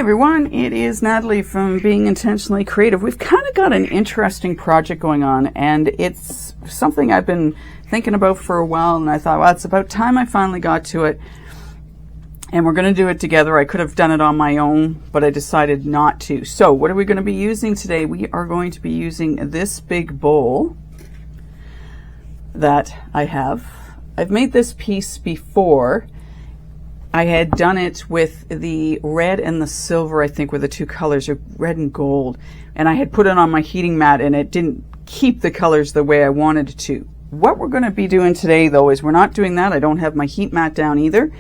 everyone, it is Natalie from Being Intentionally Creative. We've kind of got an interesting project going on, and it's something I've been thinking about for a while, and I thought, well, it's about time I finally got to it, and we're going to do it together. I could have done it on my own, but I decided not to. So what are we going to be using today? We are going to be using this big bowl that I have. I've made this piece before. I had done it with the red and the silver, I think were the two colors, or red and gold. And I had put it on my heating mat and it didn't keep the colors the way I wanted it to. What we're going to be doing today, though, is we're not doing that. I don't have my heat mat down either.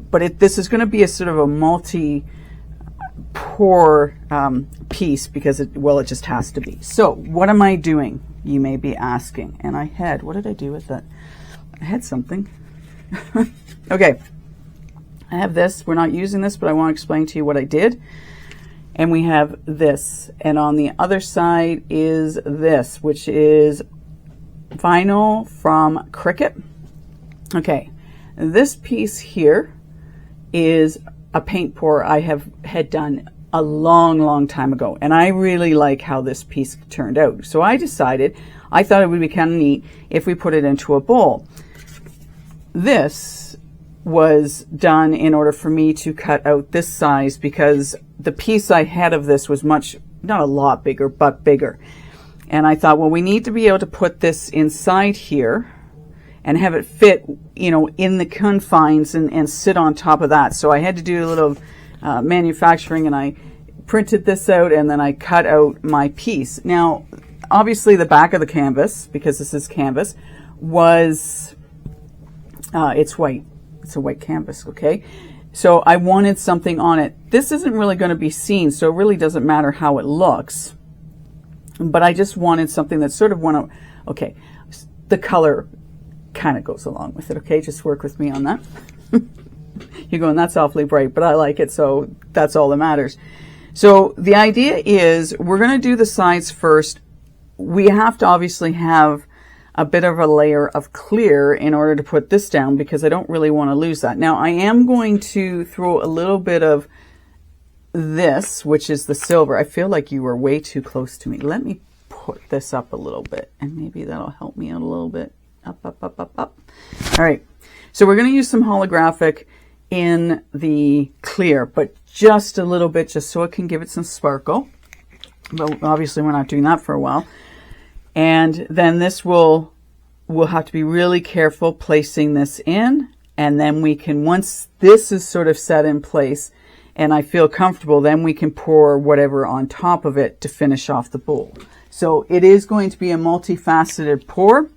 But this is going to be a sort of a multi-pour piece because, it just has to be. So what am I doing, you may be asking. And what did I do with that? I had something. Okay. I have this. We're not using this, but I want to explain to you what I did. And we have this. And on the other side is this, which is vinyl from Cricut. Okay. This piece here is a paint pour I had done a long, long time ago. And I really like how this piece turned out. So I decided, I thought it would be kind of neat if we put it into a bowl. This was done in order for me to cut out this size because the piece I had of this was not a lot bigger, but bigger. And I thought, well, we need to be able to put this inside here and have it fit, in the confines and sit on top of that. So I had to do a little manufacturing, and I printed this out and then I cut out my piece. Now, obviously the back of the canvas, because this is canvas, was, it's white. It's a white canvas, okay? So I wanted something on it. This isn't really going to be seen, so it really doesn't matter how it looks. But I just wanted something that sort of okay, the color kind of goes along with it, okay? Just work with me on that. You're going, that's awfully bright, but I like it, so that's all that matters. So the idea is we're going to do the sides first. We have to obviously have a bit of a layer of clear in order to put this down because I don't really want to lose that. Now I am going to throw a little bit of this, which is the silver. I feel like you were way too close to me. Let me put this up a little bit and maybe that'll help me out a little bit. Up, up, up, up, up. All right. So we're going to use some holographic in the clear, but just a little bit just so it can give it some sparkle. But obviously we're not doing that for a while. And then this we'll have to be really careful placing this in. And then we can, once this is sort of set in place and I feel comfortable, then we can pour whatever on top of it to finish off the bowl. So it is going to be a multifaceted pour.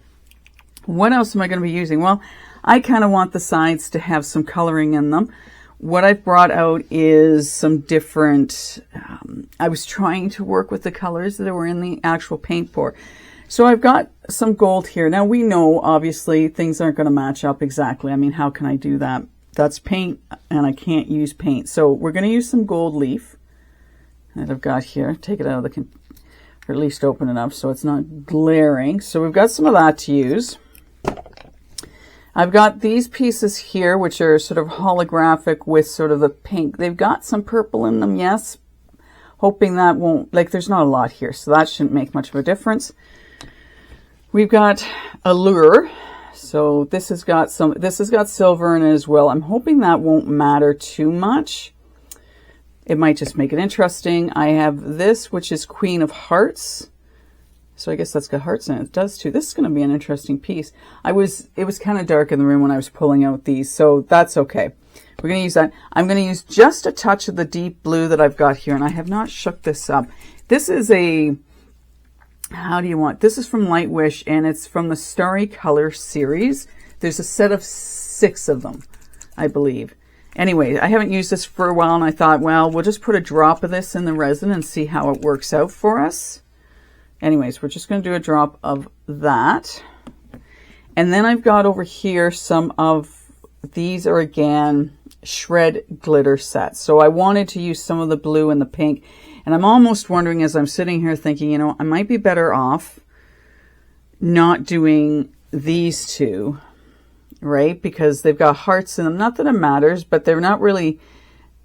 What else am I going to be using? Well, I kind of want the sides to have some coloring in them. What I've brought out is some different, I was trying to work with the colors that were in the actual paint pour. So I've got some gold here. Now we know, obviously, things aren't going to match up exactly. I mean, how can I do that? That's paint, and I can't use paint. So we're going to use some gold leaf that I've got here. Take it out of the, or at least open it up so it's not glaring. So we've got some of that to use. I've got these pieces here, which are sort of holographic with sort of the pink. They've got some purple in them, yes. Hoping that won't, there's not a lot here, so that shouldn't make much of a difference. We've got Allure. So this has got silver in it as well. I'm hoping that won't matter too much. It might just make it interesting. I have this, which is Queen of Hearts. So I guess that's got hearts in it. It does too. This is going to be an interesting piece. It was kind of dark in the room when I was pulling out these, so that's okay. We're going to use that. I'm going to use just a touch of the deep blue that I've got here, and I have not shook this up. This is this is from Lightwish, and it's from the Starry Color series. There's a set of 6 of them, I believe. Anyway, I haven't used this for a while, and I thought, well, we'll just put a drop of this in the resin and see how it works out for us. Anyways, we're just going to do a drop of that. And then I've got over here some of these are, again, shred glitter sets. So I wanted to use some of the blue and the pink. And I'm almost wondering, as I'm sitting here thinking, I might be better off not doing these two, right? Because they've got hearts in them. Not that it matters, but they're not really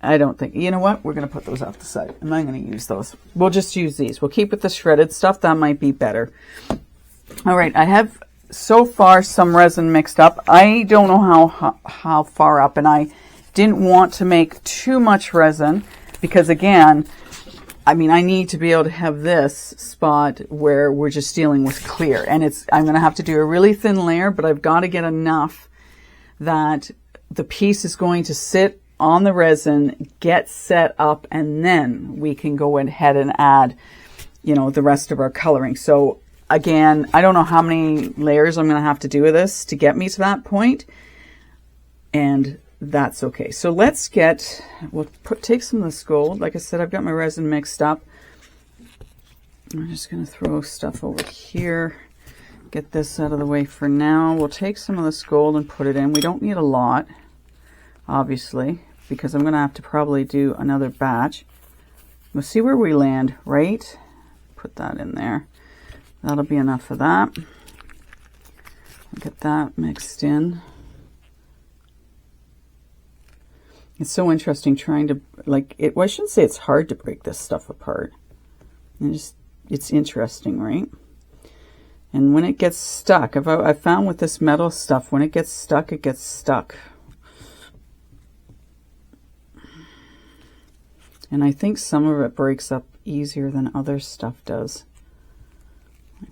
I don't think, you know what? We're going to put those off the side. I'm not going to use those. We'll just use these. We'll keep with the shredded stuff. That might be better. All right. I have so far some resin mixed up. I don't know how far up, and I didn't want to make too much resin because, again, I mean, I need to be able to have this spot where we're just dealing with clear. And I'm going to have to do a really thin layer, but I've got to get enough that the piece is going to sit on the resin, get set up, and then we can go ahead and add, you know, the rest of our coloring. So again, I don't know how many layers I'm going to have to do with this to get me to that point, and that's okay. So let's we'll take some of this gold. Like I said, I've got my resin mixed up. I'm just going to throw stuff over here, get this out of the way for now. We'll take some of this gold and put it in. We don't need a lot, obviously, because I'm going to have to probably do another batch. We'll see where we land, right? Put that in there. That'll be enough of that. Get that mixed in. It's so interesting trying to, like, well, I shouldn't say it's hard to break this stuff apart. It's interesting, right? And when it gets stuck, I found with this metal stuff, when it gets stuck, it gets stuck. And I think some of it breaks up easier than other stuff does. I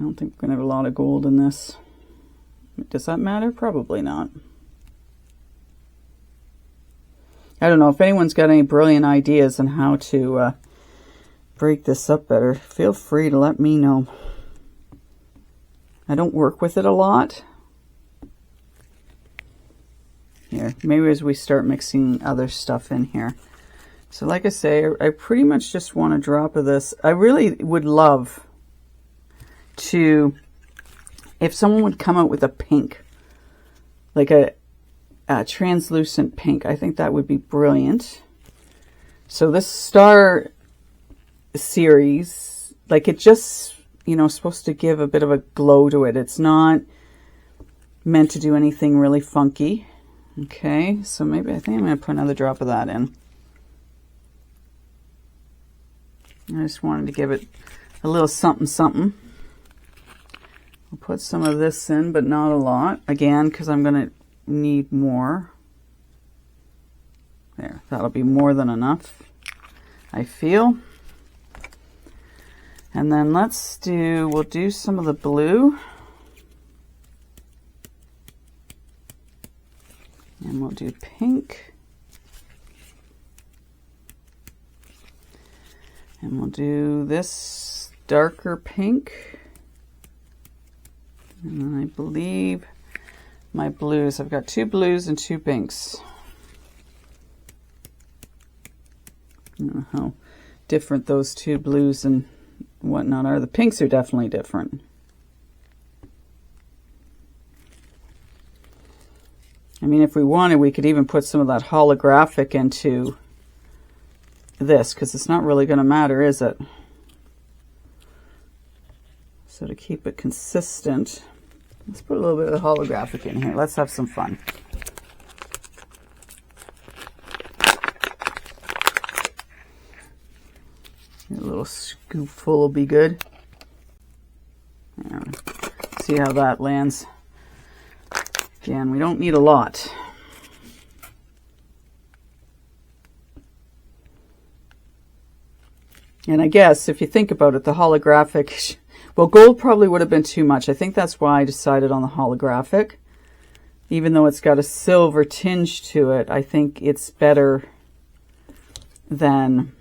don't think we're going to have a lot of gold in this. Does that matter? Probably not. I don't know if anyone's got any brilliant ideas on how to break this up better. Feel free to let me know. I don't work with it a lot. Here, maybe as we start mixing other stuff in here. So like I say, I pretty much just want a drop of this. I really would love to, if someone would come out with a pink, like a translucent pink, I think that would be brilliant. So this star series, like, it just, you know, supposed to give a bit of a glow to it. It's not meant to do anything really funky. Okay, so maybe I think I'm going to put another drop of that in. I just wanted to give it a little something something. I'll put some of this in, but not a lot, again, because I'm going to need more. There, that'll be more than enough, I feel. And then we'll do some of the blue. And we'll do pink. And we'll do this darker pink. And then I believe my blues, I've got 2 blues and 2 pinks. I don't know how different those 2 blues and whatnot are. The pinks are definitely different. I mean, if we wanted, we could even put some of that holographic into this, because it's not really going to matter, is it? So to keep it consistent, let's put a little bit of the holographic in here. Let's have some fun. A little scoopful will be good. See how that lands. Again, we don't need a lot. And I guess if you think about it, the holographic, well, gold probably would have been too much. I think that's why I decided on the holographic. Even though it's got a silver tinge to it, I think it's better than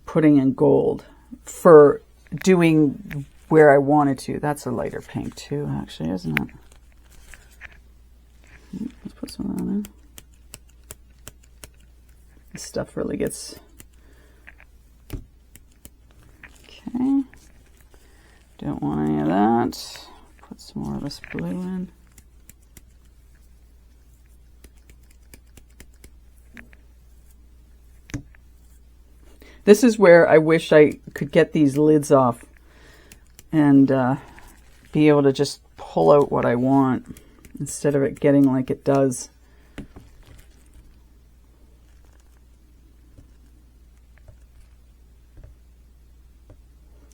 putting in gold for doing where I wanted to. That's a lighter pink too, actually, isn't it? Let's put some of that in. This stuff really gets... Okay. Don't want any of that. Put some more of this blue in. This is where I wish I could get these lids off and be able to just pull out what I want. instead of it getting like it does.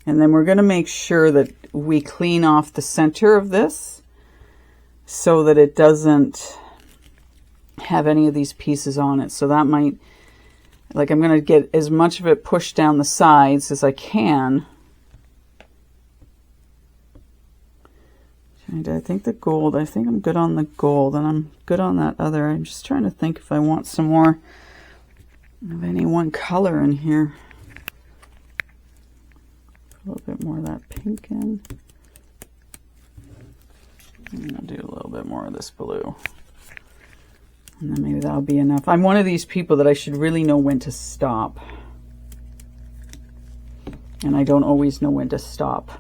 And then we're going to make sure that we clean off the center of this so that it doesn't have any of these pieces on it. So that might, like, I'm going to get as much of it pushed down the sides as I can. I think the gold, I think I'm good on the gold, and I'm good on that other. I'm just trying to think if I want some more of any one color in here. A little bit more of that pink in. I'm going to do a little bit more of this blue. And then maybe that'll be enough. I'm one of these people that I should really know when to stop. And I don't always know when to stop.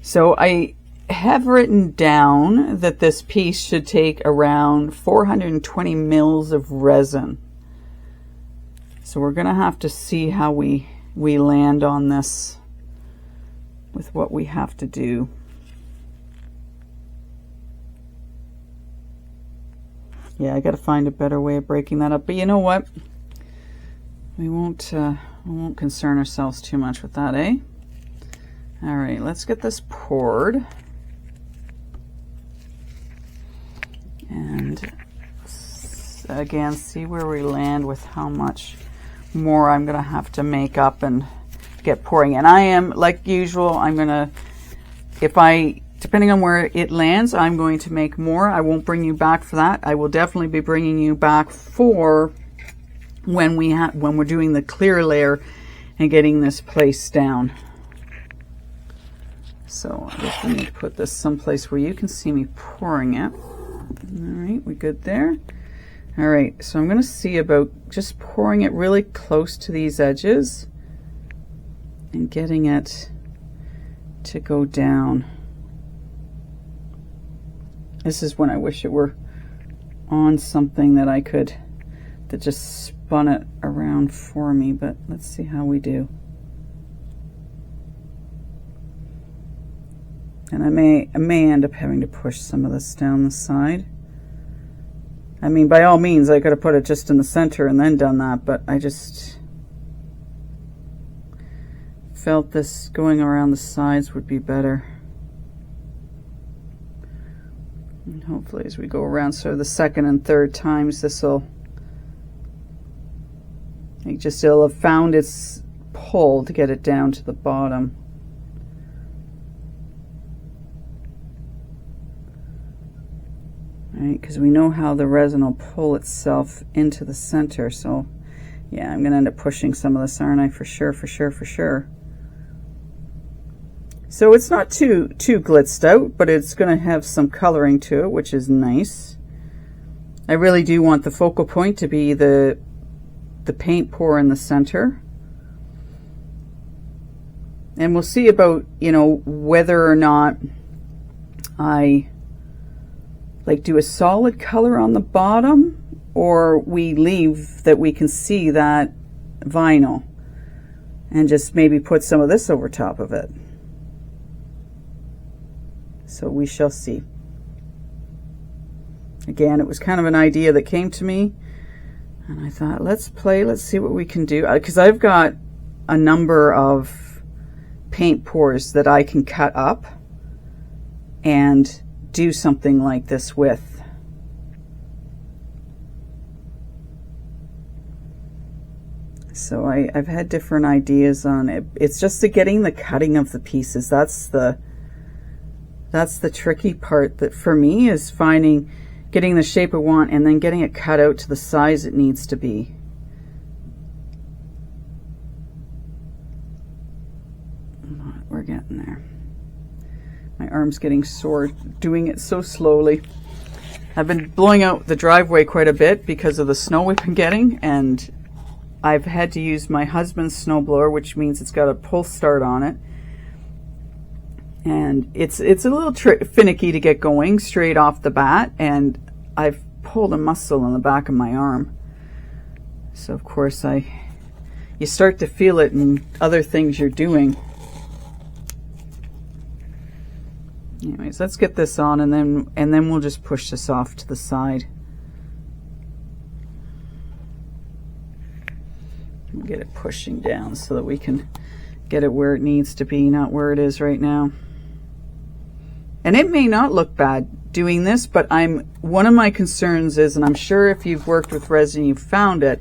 So I have written down that this piece should take around 420 mils of resin. So we're going to have to see how we land on this with what we have to do. Yeah, I got to find a better way of breaking that up. But you know what? We won't concern ourselves too much with that, eh? All right, let's get this poured. And again, see where we land with how much more I'm going to have to make up and get pouring. And I am, like usual, I'm going to, depending on where it lands, I'm going to make more. I won't bring you back for that. I will definitely be bringing you back for when we're doing the clear layer and getting this placed down. So I just need to put this someplace where you can see me pouring it. All right, we good there? All right, so I'm going to see about just pouring it really close to these edges and getting it to go down. This is when I wish it were on something that that just spun it around for me, but let's see how we do. And I may end up having to push some of this down the side. I mean, by all means, I could have put it just in the center and then done that, but I just felt this going around the sides would be better. And hopefully as we go around, so the second and third times, it'll have found its pull to get it down to the bottom. Right, because we know how the resin will pull itself into the center. So yeah, I'm going to end up pushing some of this, aren't I? For sure. So it's not too glitzed out, but it's going to have some coloring to it, which is nice. I really do want the focal point to be the paint pour in the center. And we'll see about, whether or not I do a solid color on the bottom, or we leave that we can see that vinyl and just maybe put some of this over top of it. So we shall see. Again, it was kind of an idea that came to me, and I thought, let's see what we can do, because I've got a number of paint pours that I can cut up and do something like this with. So I've had different ideas on it. It's just getting the cutting of the pieces. That's the tricky part that for me is getting the shape I want and then getting it cut out to the size it needs to be. We're getting there. My arm's getting sore doing it so slowly. I've been blowing out the driveway quite a bit because of the snow we've been getting, and I've had to use my husband's snowblower, which means it's got a pull start on it. And it's a little finicky to get going straight off the bat, and I've pulled a muscle in the back of my arm. So of course you start to feel it in other things you're doing. Anyways, let's get this on, and then we'll just push this off to the side. We'll get it pushing down so that we can get it where it needs to be, not where it is right now. And it may not look bad doing this, but one of my concerns is, and I'm sure if you've worked with resin, you've found it,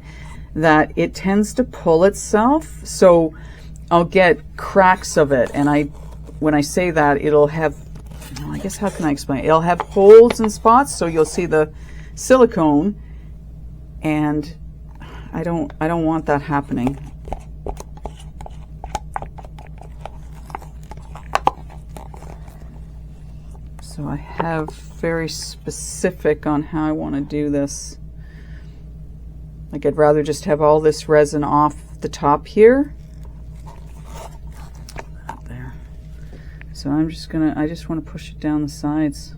that it tends to pull itself. So I'll get cracks of it, and when I say that, it'll have, I guess, how can I explain? It'll have holes and spots, so you'll see the silicone, and I don't want that happening. So I have very specific on how I want to do this. Like, I'd rather just have all this resin off the top here. There. So I just want to push it down the sides.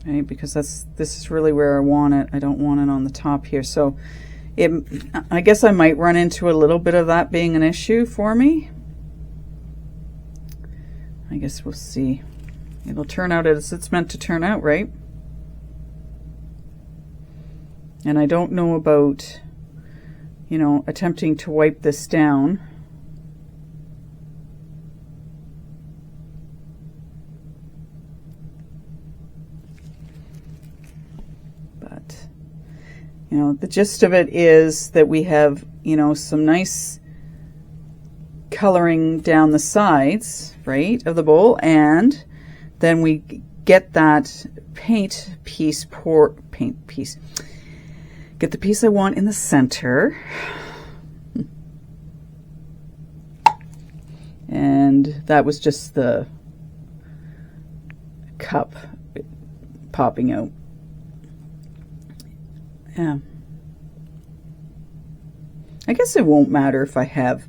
Right, because this is really where I want it. I don't want it on the top here. So I guess I might run into a little bit of that being an issue for me. I guess we'll see. It'll turn out as it's meant to turn out, right? And I don't know about, attempting to wipe this down. But, the gist of it is that we have, some nice coloring down the sides, right, of the bowl, and then we get that paint piece, get the piece I want in the center, and that was just the cup popping out. Yeah, I guess it won't matter if I have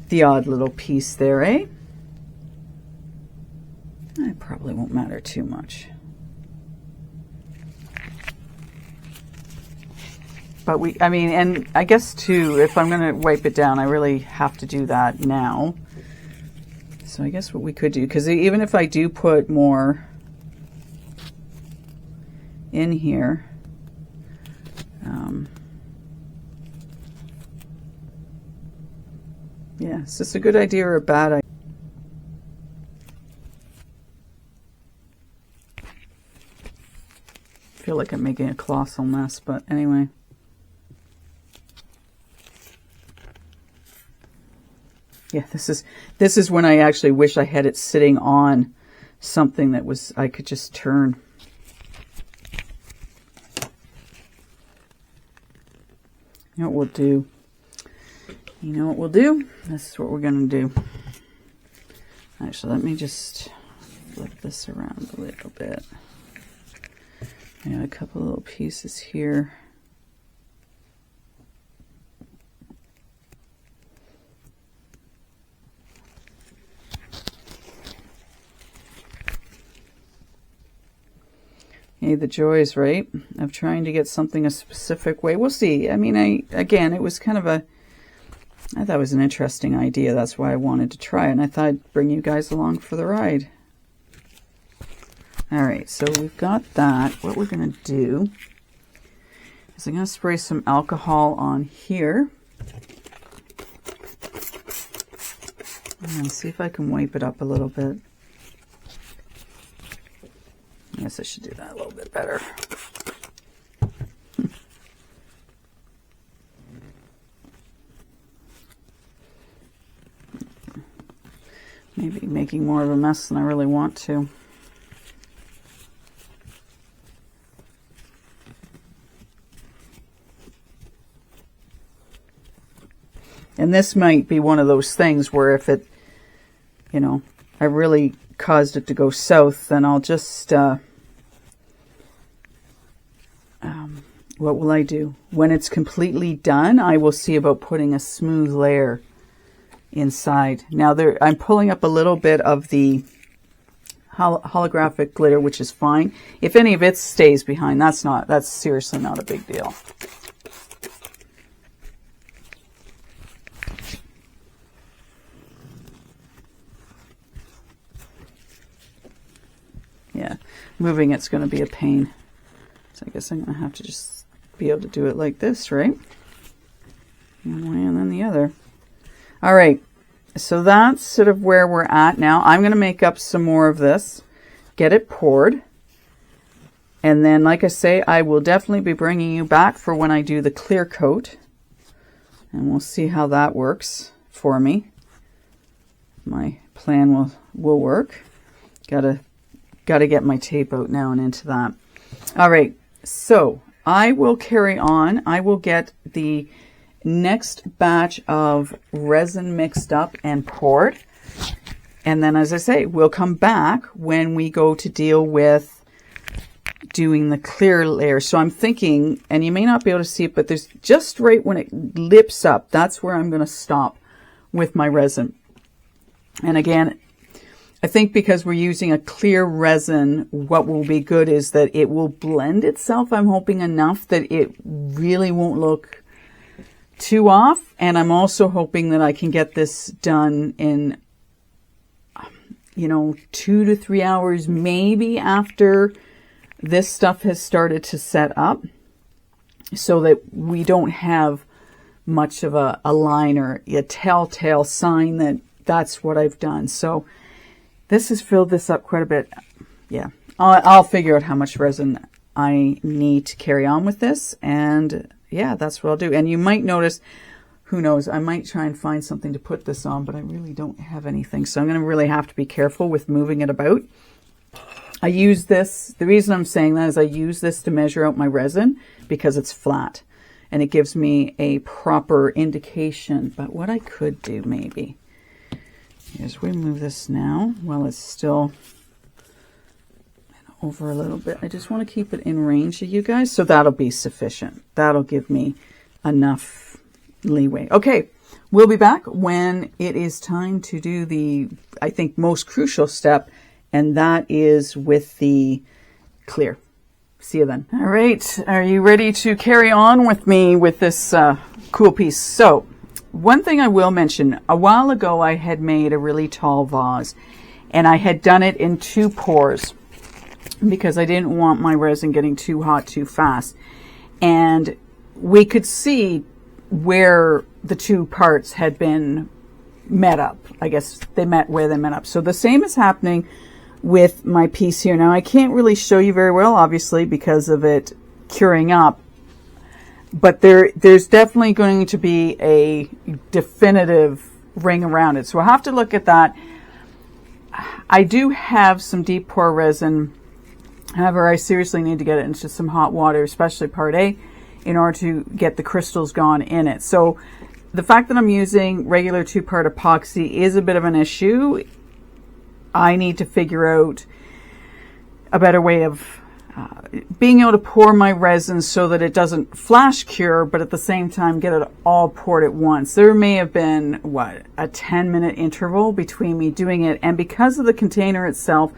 the odd little piece there, eh? It probably won't matter too much. But and I guess too, if I'm going to wipe it down, I really have to do that now. So I guess what we could do, because even if I do put more in here, yeah, is this a good idea or a bad idea? I feel like I'm making a colossal mess, but anyway. Yeah, this is when I actually wish I had it sitting on something that I could just turn. You know what we'll do? This is what we're going to do. Actually, let me just flip this around a little bit. I got a couple little pieces here. Hey, the joys, right, of trying to get something a specific way. We'll see. Again, it was kind of I thought it was an interesting idea. That's why I wanted to try it, and I thought I'd bring you guys along for the ride. All right, so we've got that. What we're going to do is I'm going to spray some alcohol on here. And see if I can wipe it up a little bit. I guess I should do that a little bit better. Maybe making more of a mess than I really want to. And this might be one of those things where if it, I really caused it to go south, then I'll just, what will I do? When it's completely done, I will see about putting a smooth layer inside. Now I'm pulling up a little bit of the holographic glitter, which is fine. If any of it stays behind, that's seriously not a big deal. Yeah, moving it's going to be a pain. So I guess I'm going to have to just be able to do it like this, right? One way and then the other. All right, so that's sort of where we're at now. I'm going to make up some more of this, get it poured. And then, like I say, I will definitely be bringing you back for when I do the clear coat. And we'll see how that works for me. My plan will work. Gotta get my tape out now and into that. All right, so I will carry on. I will get the next batch of resin mixed up and poured. And then, as I say, we'll come back when we go to deal with doing the clear layer. So I'm thinking, and you may not be able to see it, but there's just right when it lips up, that's where I'm going to stop with my resin. And again, I think because we're using a clear resin, what will be good is that it will blend itself, I'm hoping, enough that it really won't look too off. And I'm also hoping that I can get this done in, 2 to 3 hours, maybe after this stuff has started to set up, so that we don't have much of a line or a telltale sign that that's what I've done. So this has filled this up quite a bit. Yeah, I'll figure out how much resin I need to carry on with this. And yeah, that's what I'll do. And you might notice, who knows, I might try and find something to put this on, but I really don't have anything. So I'm going to really have to be careful with moving it about. I use this, the reason I'm saying that is I use this to measure out my resin because it's flat and it gives me a proper indication. But what I could do maybe is we move this now while it's still over a little bit. I just want to keep it in range of you guys, so that'll be sufficient. That'll give me enough leeway. Okay, we'll be back when it is time to do the, I think, most crucial step, and that is with the clear. See you then. All right, are you ready to carry on with me with this cool piece? So one thing I will mention, a while ago I had made a really tall vase, and I had done it in 2 pours because I didn't want my resin getting too hot too fast. And we could see where the 2 parts had been met up. I guess they met where they met up. So the same is happening with my piece here. Now I can't really show you very well, obviously, because of it curing up, but there's definitely going to be a definitive ring around it. So I'll have to look at that. I do have some deep pour resin. However, I seriously need to get it into some hot water, especially part A, in order to get the crystals gone in it. So the fact that I'm using regular 2-part epoxy is a bit of an issue. I need to figure out a better way of being able to pour my resin so that it doesn't flash cure, but at the same time get it all poured at once. There may have been, a 10-minute interval between me doing it, and because of the container itself,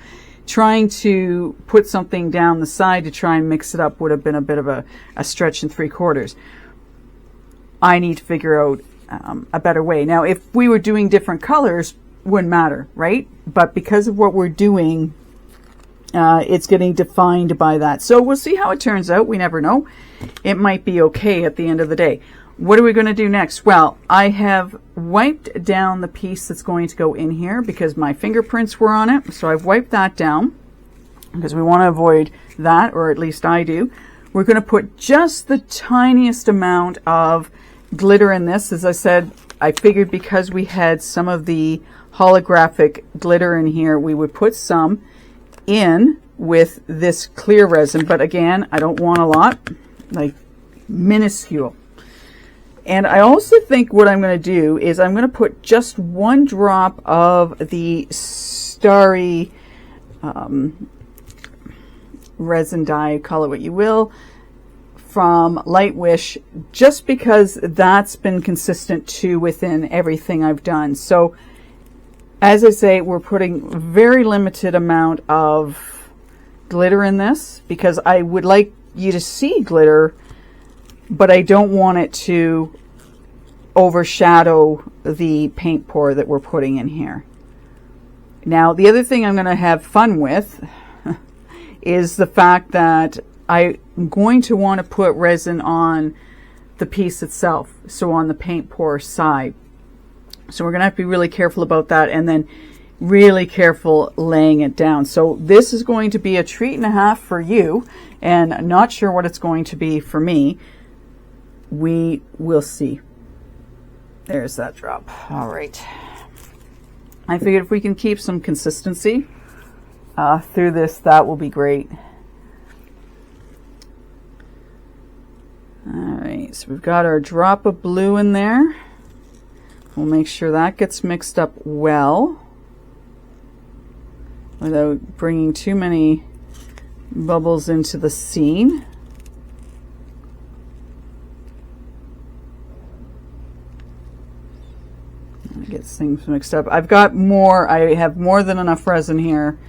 trying to put something down the side to try and mix it up would have been a bit of a stretch and 3/4. I need to figure out a better way. Now, if we were doing different colors, wouldn't matter, right? But because of what we're doing, it's getting defined by that. So we'll see how it turns out. We never know. It might be okay at the end of the day. What are we going to do next? Well, I have wiped down the piece that's going to go in here because my fingerprints were on it. So I've wiped that down because we want to avoid that, or at least I do. We're going to put just the tiniest amount of glitter in this. As I said, I figured because we had some of the holographic glitter in here, we would put some in with this clear resin. But again, I don't want a lot, like minuscule. And I also think what I'm going to do is I'm going to put just 1 drop of the starry resin dye, call it what you will, from Lightwish, just because that's been consistent too within everything I've done. So as I say, we're putting a very limited amount of glitter in this because I would like you to see glitter, but I don't want it to overshadow the paint pour that we're putting in here. Now, the other thing I'm going to have fun with, is the fact that I'm going to want to put resin on the piece itself, so on the paint pour side. So we're going to have to be really careful about that, and then really careful laying it down. So this is going to be a treat and a half for you, and I'm not sure what it's going to be for me. We will see. There's that drop. All right. I figured if we can keep some consistency through this, that will be great. All right, so we've got our drop of blue in there. We'll make sure that gets mixed up well without bringing too many bubbles into the scene. Get things mixed up. I've got more. I have more than enough resin here.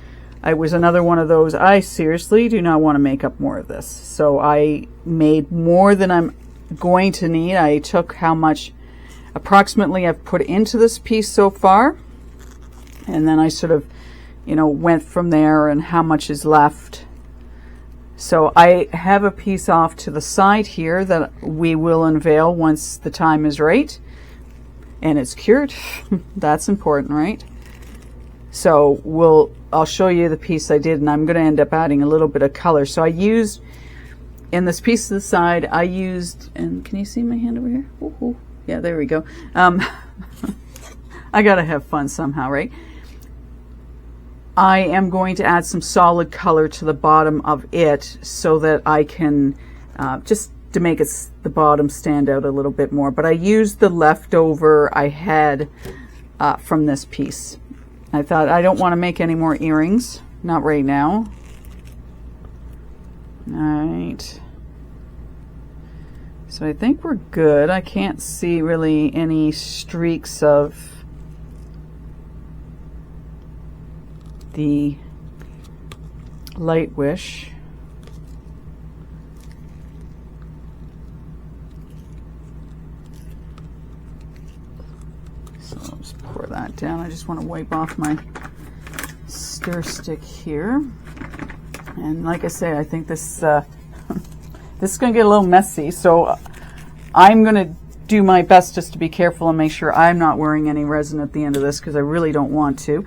I was another one of those. I seriously do not want to make up more of this. So I made more than I'm going to need. I took how much approximately I've put into this piece so far. And then I sort of, you know, went from there and how much is left. So I have a piece off to the side here that we will unveil once the time is right. And it's cured. That's important, right? So I'll show you the piece I did, and I'm going to end up adding a little bit of color. So I used, in this piece to the side, I used, and can you see my hand over here? Ooh, yeah, there we go. I got to have fun somehow, right? I am going to add some solid color to the bottom of it so that I can just to make the bottom stand out a little bit more. But I used the leftover I had from this piece. I thought I don't want to make any more earrings, not right now. All right. So I think we're good. I can't see really any streaks of the Lightwish. So I'll just pour that down. I just want to wipe off my stir stick here. And like I say, I think this this is going to get a little messy. So I'm going to do my best just to be careful and make sure I'm not wearing any resin at the end of this, because I really don't want to.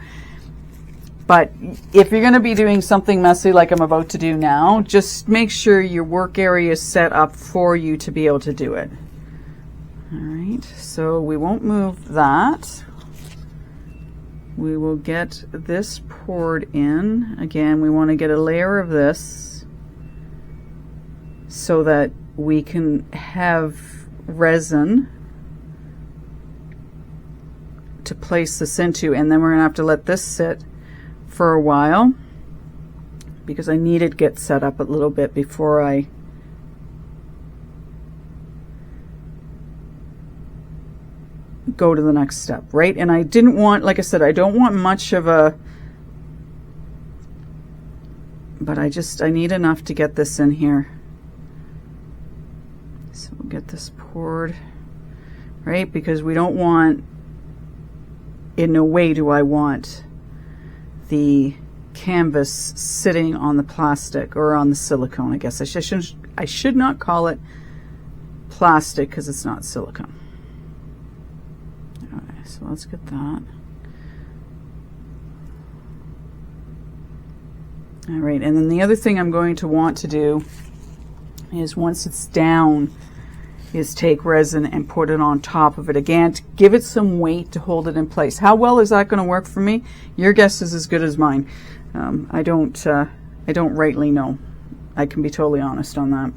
But if you're going to be doing something messy like I'm about to do now, just make sure your work area is set up for you to be able to do it. All right, so we won't move that. We will get this poured in. Again, we want to get a layer of this so that we can have resin to place this into, and then we're going to have to let this sit for a while because I need it to get set up a little bit before I go to the next step, right? And I didn't want, like I said, I don't want much of a, but I need enough to get this in here. So we'll get this poured, right? Because we don't want, in no way do I want the canvas sitting on the plastic or on the silicone. I guess I should not call it plastic because it's not silicone. Okay, so let's get that. All right, and then the other thing I'm going to want to do is, once it's down, is take resin and put it on top of it again to give it some weight to hold it in place. How well is that going to work for me? Your guess is as good as mine. I don't rightly know. I can be totally honest on that.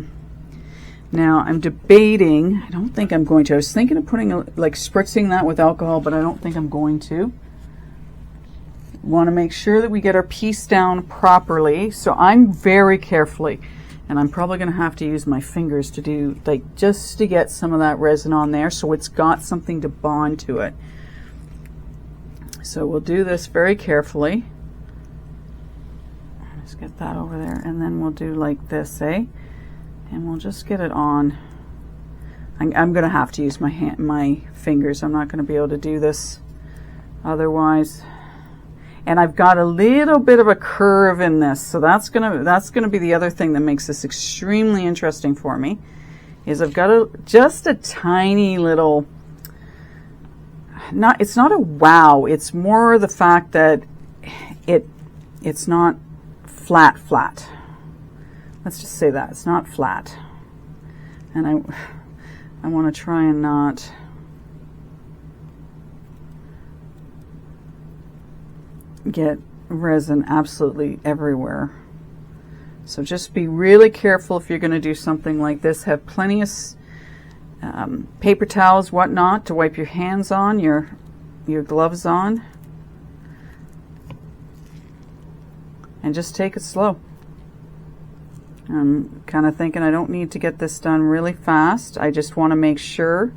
Now I'm debating, I don't think I'm going to. I was thinking of putting like spritzing that with alcohol, but I don't think I'm going to. Want to make sure that we get our piece down properly. So I'm very carefully, and I'm probably going to have to use my fingers to do, like, just to get some of that resin on there so it's got something to bond to it. So we'll do this very carefully. Let's get that over there, and then we'll do like this, and we'll just get it on. I'm going to have to use my fingers. I'm not going to be able to do this otherwise. And I've got a little bit of a curve in this, so that's gonna be the other thing that makes this extremely interesting for me, is I've got just a tiny little, it's not a wow, it's more the fact that it's not flat. Let's just say that it's not flat. And I want to try and not get resin absolutely everywhere. So just be really careful if you're going to do something like this. Have plenty of paper towels, whatnot, to wipe your hands on, your gloves on, and just take it slow. I'm kind of thinking I don't need to get this done really fast. I just want to make sure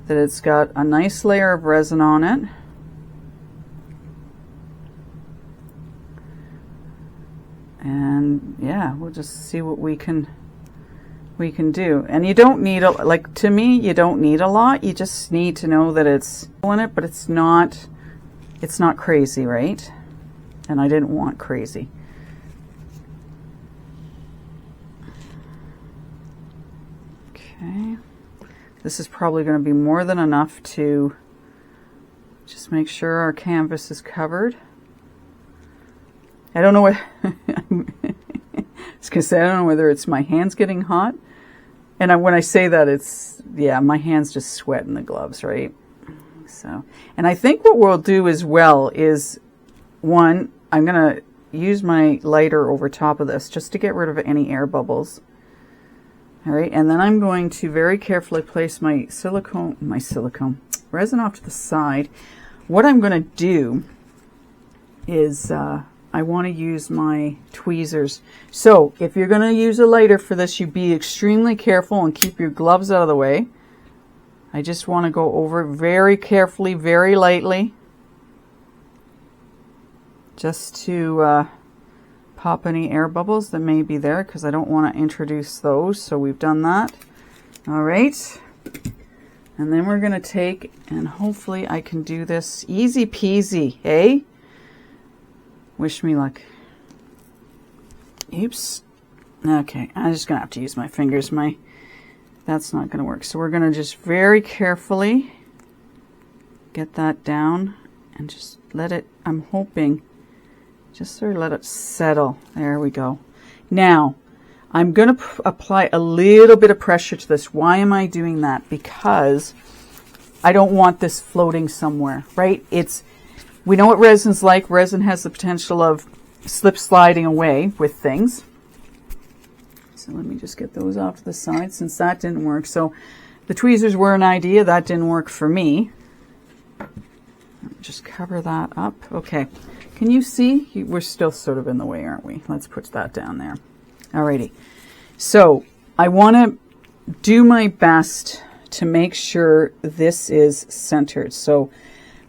that it's got a nice layer of resin on it. And yeah, we'll just see what we can do. And you don't need like, to me, you don't need a lot. You just need to know that it's in it, but it's not crazy, right? And I didn't want crazy. Okay, this is probably going to be more than enough to just make sure our canvas is covered. I don't know what I was going to say, I don't know whether it's my hands getting hot. And when I say that, it's, yeah, my hands just sweat in the gloves, right? So, and I think what we'll do as well is, one, I'm going to use my lighter over top of this just to get rid of any air bubbles. All right, and then I'm going to very carefully place my silicone resin off to the side. What I'm going to do is I want to use my tweezers. So if you're going to use a lighter for this, you be extremely careful and keep your gloves out of the way. I just want to go over very carefully, very lightly, just to pop any air bubbles that may be there, because I don't want to introduce those. So we've done that. All right. And then we're going to take, and hopefully I can do this easy peasy, eh? Wish me luck. Oops. Okay, I'm just going to have to use my fingers. That's not going to work. So we're going to just very carefully get that down and just let it, I'm hoping, just sort of let it settle. There we go. Now, I'm going to apply a little bit of pressure to this. Why am I doing that? Because I don't want this floating somewhere, right? We know what resin's like. Resin has the potential of slip sliding away with things. So let me just get those off to the side since that didn't work. So the tweezers were an idea. That didn't work for me. Just cover that up. Okay. Can you see? We're still sort of in the way, aren't we? Let's put that down there. Alrighty. So I want to do my best to make sure this is centered. So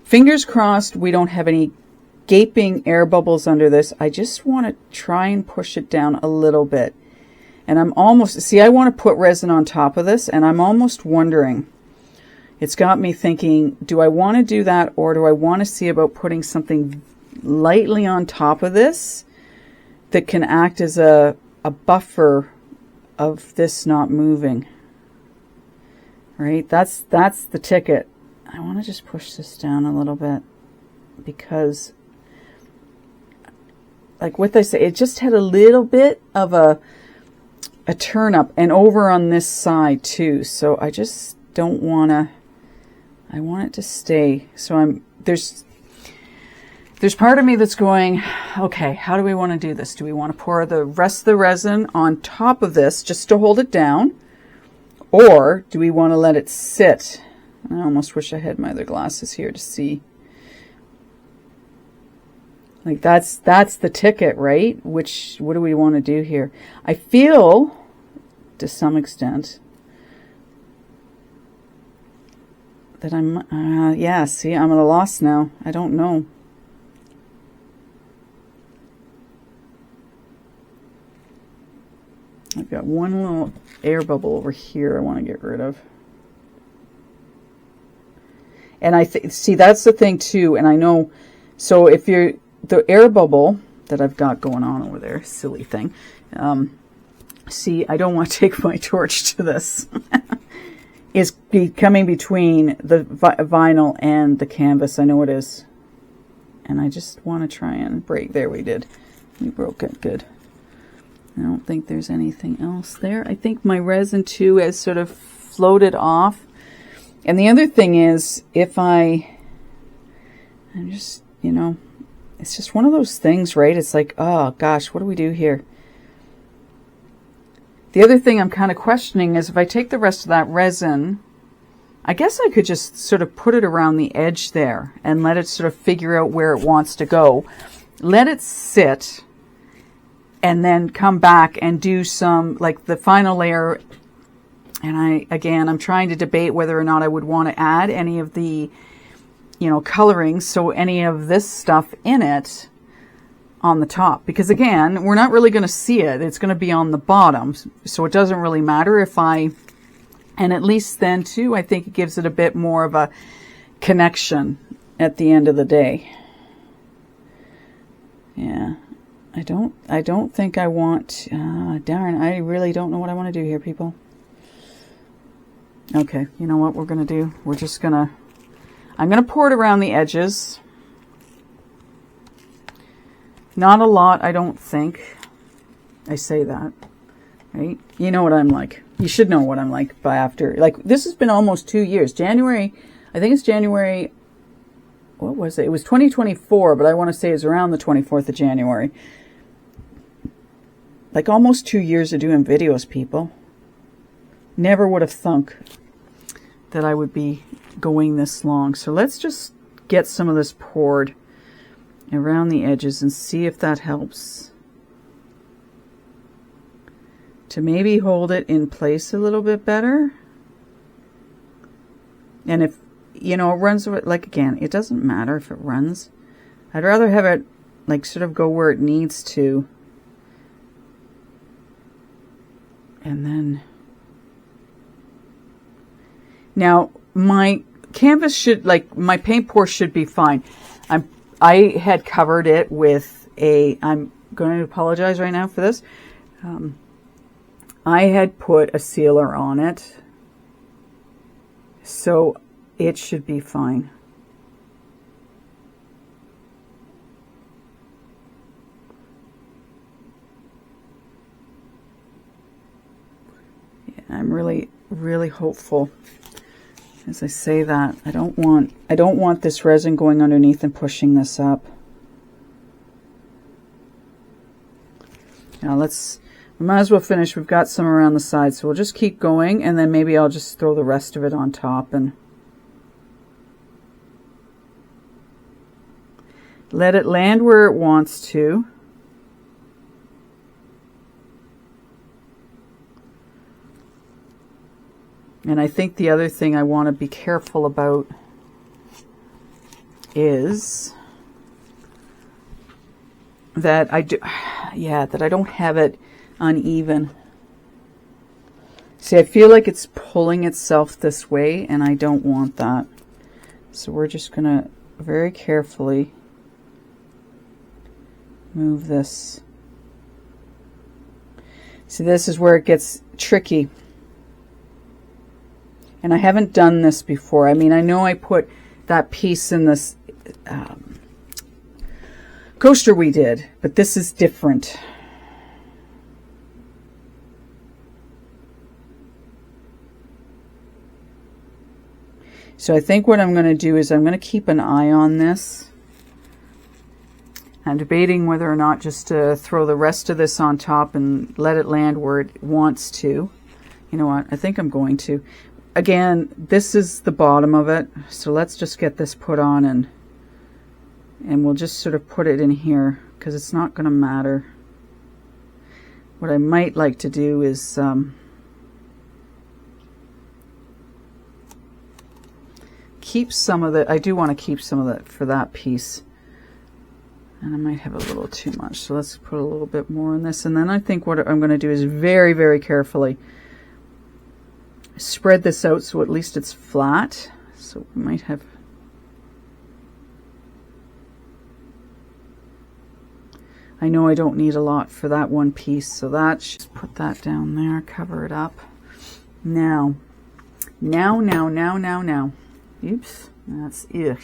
fingers crossed we don't have any gaping air bubbles under this. I just want to try and push it down a little bit. And I'm almost, see, I want to put resin on top of this, and I'm almost wondering, it's got me thinking, do I want to do that, or do I want to see about putting something lightly on top of this that can act as a buffer of this not moving? Right? That's the ticket. I want to just push this down a little bit because, like what they say, it just had a little bit of a turn up, and over on this side too. So I just don't want to, I want it to stay. So there's part of me that's going, okay, how do we want to do this? Do we want to pour the rest of the resin on top of this just to hold it down? Or do we want to let it sit? I almost wish I had my other glasses here to see. Like that's the ticket, right? What do we want to do here? I feel, to some extent, that yeah, see, I'm at a loss now. I don't know. I've got one little air bubble over here I want to get rid of. And see, that's the thing too, and I know So if you're, the air bubble that I've got going on over there, silly thing. See, I don't want to take my torch to this. Is coming between the vinyl and the canvas. I know it is. And I just want to try and break. There we did. We broke it. Good. I don't think there's anything else there. I think my resin too has sort of floated off. And the other thing is, if I'm just, you know, it's just one of those things, right? It's like, oh gosh, what do we do here? The other thing I'm kind of questioning is if I take the rest of that resin, I guess I could just sort of put it around the edge there and let it sort of figure out where it wants to go. Let it sit and then come back and do some, like the final layer. And I'm trying to debate whether or not I would want to add any of the, you know, coloring, so any of this stuff in it on the top, because again, we're not really going to see it. It's going to be on the bottom, so it doesn't really matter if and at least then too, I think it gives it a bit more of a connection at the end of the day. Yeah, I don't think I want, darn, I really don't know what I want to do here, people. Okay, you know what we're going to do? We're just going to, I'm going to pour it around the edges. Not a lot, I don't think. I say that, right? You know what I'm like. You should know what I'm like by after. Like, this has been almost 2 years. January, I think it's January, what was it? It was 2024, but I want to say it's around the 24th of January. Like, almost 2 years of doing videos, people. Never would have thunk that I would be going this long. So let's just get some of this poured around the edges and see if that helps to maybe hold it in place a little bit better. And if, you know, it runs, like, again, it doesn't matter if it runs. I'd rather have it like sort of go where it needs to. And then now my canvas should, like, my paint pour should be fine. I had covered it with I'm going to apologize right now for this. I had put a sealer on it, so it should be fine. Yeah, I'm really, really hopeful. As I say that, I don't want this resin going underneath and pushing this up. Now we might as well finish. We've got some around the side, so we'll just keep going, and then maybe I'll just throw the rest of it on top and let it land where it wants to. And I think the other thing I want to be careful about is that that I don't have it uneven. See, I feel like it's pulling itself this way, and I don't want that. So we're just going to very carefully move this. See, this is where it gets tricky. And I haven't done this before. I mean, I know I put that piece in this coaster we did, but this is different. So I think what I'm going to do is I'm going to keep an eye on this. I'm debating whether or not just to throw the rest of this on top and let it land where it wants to. You know what? I think I'm going to. Again, this is the bottom of it, so let's just get this put on, and we'll just sort of put it in here because it's not going to matter. What I might like to do is keep some of it. I do want to keep some of that for that piece, and I might have a little too much, so let's put a little bit more in this. And then I think what I'm going to do is very, very carefully spread this out so at least it's flat. So we might have, I know I don't need a lot for that one piece, so just put that down there, cover it up. Now. Oops, that's, ugh.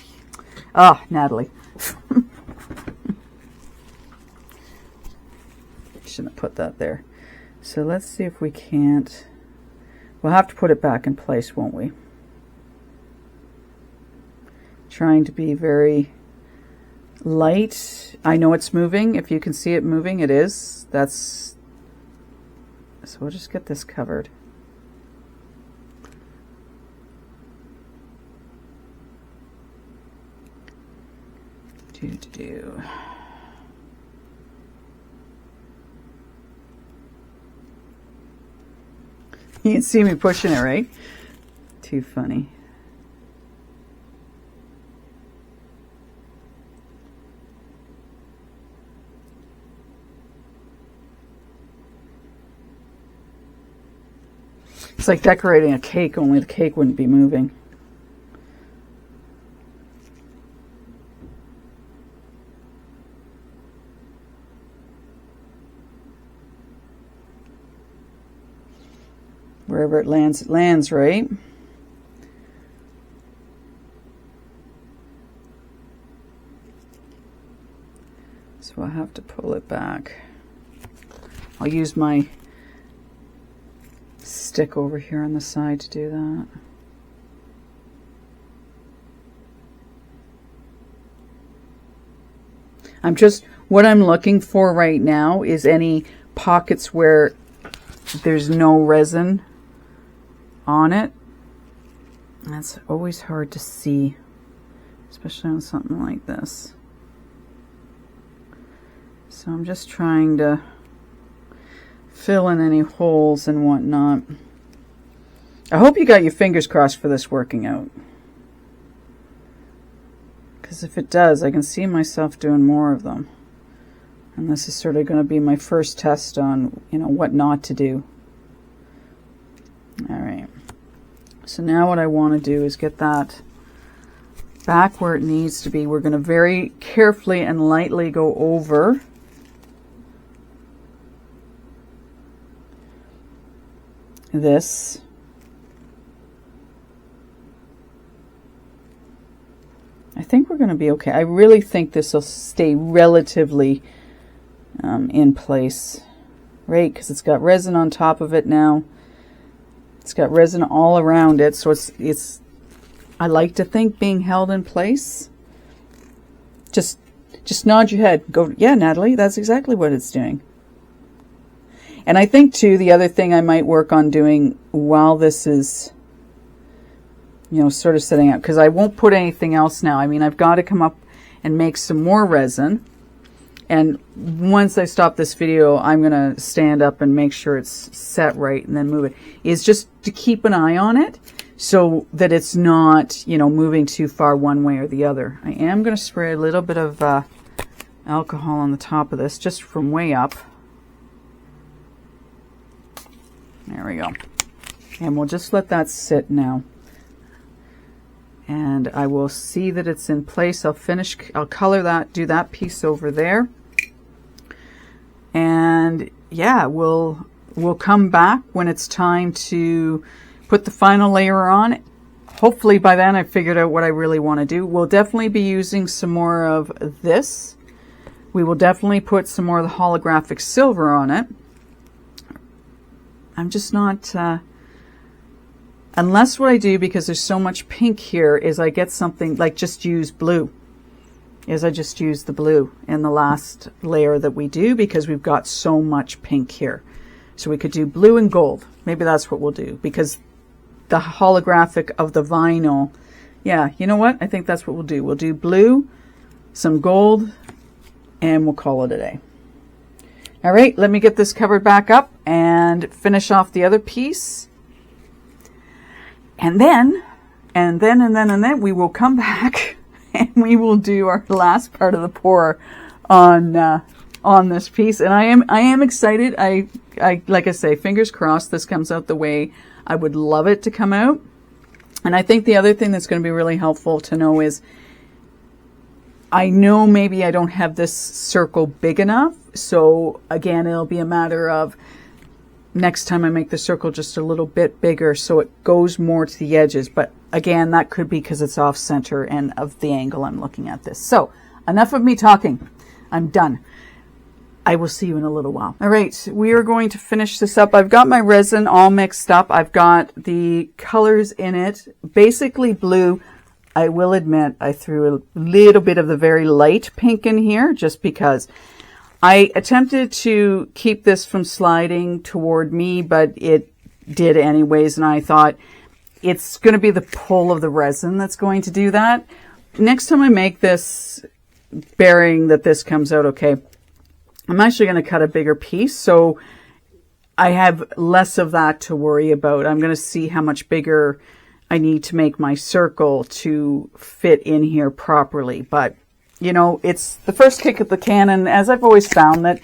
Ah, Natalie. Shouldn't have put that there. So let's see if we can't, we'll have to put it back in place, won't we? Trying to be very light. I know it's moving. If you can see it moving, it is. So we'll just get this covered. Do. You can see me pushing it, right? Too funny. It's like decorating a cake, only the cake wouldn't be moving. Wherever it lands, right? So I'll have to pull it back. I'll use my stick over here on the side to do that. What I'm looking for right now is any pockets where there's no resin on it. That's always hard to see, especially on something like this. So I'm just trying to fill in any holes and whatnot. I hope you got your fingers crossed for this working out, because if it does, I can see myself doing more of them. And this is sort of going to be my first test on, you know, what not to do. All right. So now what I want to do is get that back where it needs to be. We're going to very carefully and lightly go over this. I think we're going to be okay. I really think this will stay relatively in place, right? Because it's got resin on top of it now. It's got resin all around it, so it's I like to think being held in place. Just nod your head. Go, yeah, Natalie, that's exactly what it's doing. And I think too, the other thing I might work on doing while this is, you know, sort of setting up, because I won't put anything else now. I mean, I've got to come up and make some more resin. And once I stop this video, I'm going to stand up and make sure it's set right and then move it. Is just to keep an eye on it so that it's not, you know, moving too far one way or the other. I am going to spray a little bit of alcohol on the top of this, just from way up. There we go. And we'll just let that sit now. And I will see that it's in place. I'll color that, do that piece over there. And yeah, we'll come back when it's time to put the final layer on. Hopefully by then I've figured out what I really want to do. We'll definitely be using some more of this. We will definitely put some more of the holographic silver on it. I'm just not... unless what I do, because there's so much pink here, is I get something like just use blue. I just use the blue in the last layer that we do, because we've got so much pink here. So we could do blue and gold. Maybe that's what we'll do, because the holographic of the vinyl. Yeah, you know what? I think that's what we'll do. We'll do blue, some gold, and we'll call it a day. All right, let me get this covered back up and finish off the other piece. And then we will come back and we will do our last part of the pour on this piece. And I am excited. I like I say, fingers crossed this comes out the way I would love it to come out. And I think the other thing that's going to be really helpful to know is I know maybe I don't have this circle big enough. So again, it'll be a matter of next time I make the circle just a little bit bigger so it goes more to the edges. But again, that could be because it's off center and of the angle I'm looking at this. So enough of me talking. I'm done. I will see you in a little while. All right, we are going to finish this up. I've got my resin all mixed up. I've got the colors in it, basically blue. I will admit I threw a little bit of the very light pink in here just because I attempted to keep this from sliding toward me, but it did anyways. And I thought it's going to be the pull of the resin that's going to do that. Next time I make this, bearing that this comes out okay, I'm actually going to cut a bigger piece. So I have less of that to worry about. I'm going to see how much bigger I need to make my circle to fit in here properly. But, you know, it's the first kick at the can. And as I've always found that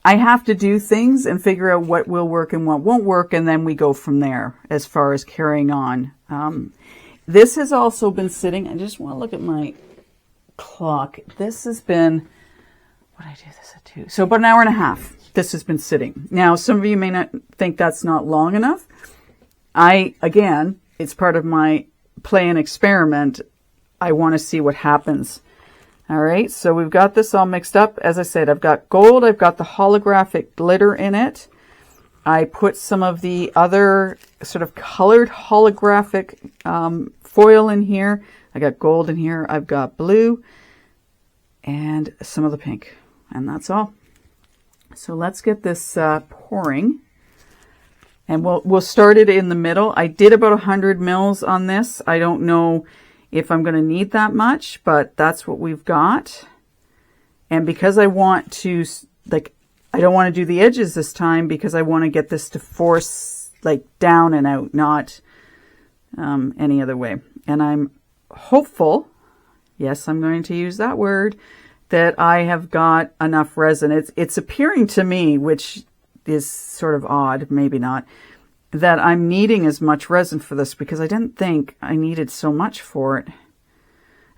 I have to do things and figure out what will work and what won't work. And then we go from there as far as carrying on. This has also been sitting. I just want to look at my clock. This has been, what did I do this at 2? So about an hour and a half. This has been sitting. Now, some of you may not think that's not long enough. Again, it's part of my play and experiment. I want to see what happens. All right, so we've got this all mixed up. As I said, I've got gold. I've got the holographic glitter in it. I put some of the other sort of colored holographic foil in here. I got gold in here. I've got blue and some of the pink. And that's all. So let's get this pouring. And we'll start it in the middle. I did about 100 mils on this. I don't know if I'm going to need that much, but that's what we've got. And because I want to, like, I don't want to do the edges this time because I want to get this to force, like, down and out, not any other way. And I'm hopeful, yes, I'm going to use that word, that I have got enough resin. It's appearing to me, which is sort of odd, maybe not, that I'm needing as much resin for this because I didn't think I needed so much for it.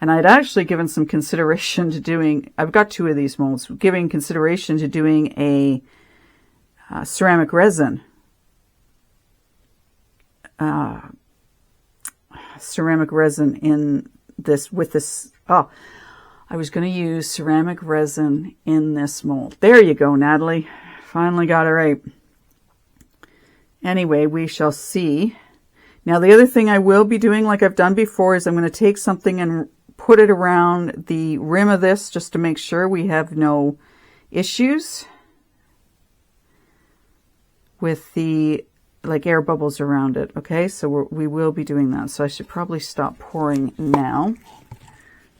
And I'd actually given some consideration to doing, I've got 2 of these molds, giving consideration to doing a ceramic resin. Ceramic resin in this, with this, I was going to use ceramic resin in this mold. There you go, Natalie. Finally got it right. Anyway, we shall see. Now, the other thing I will be doing, like I've done before, is I'm going to take something and put it around the rim of this just to make sure we have no issues with the, like, air bubbles around it. Okay, so we will be doing that. So I should probably stop pouring now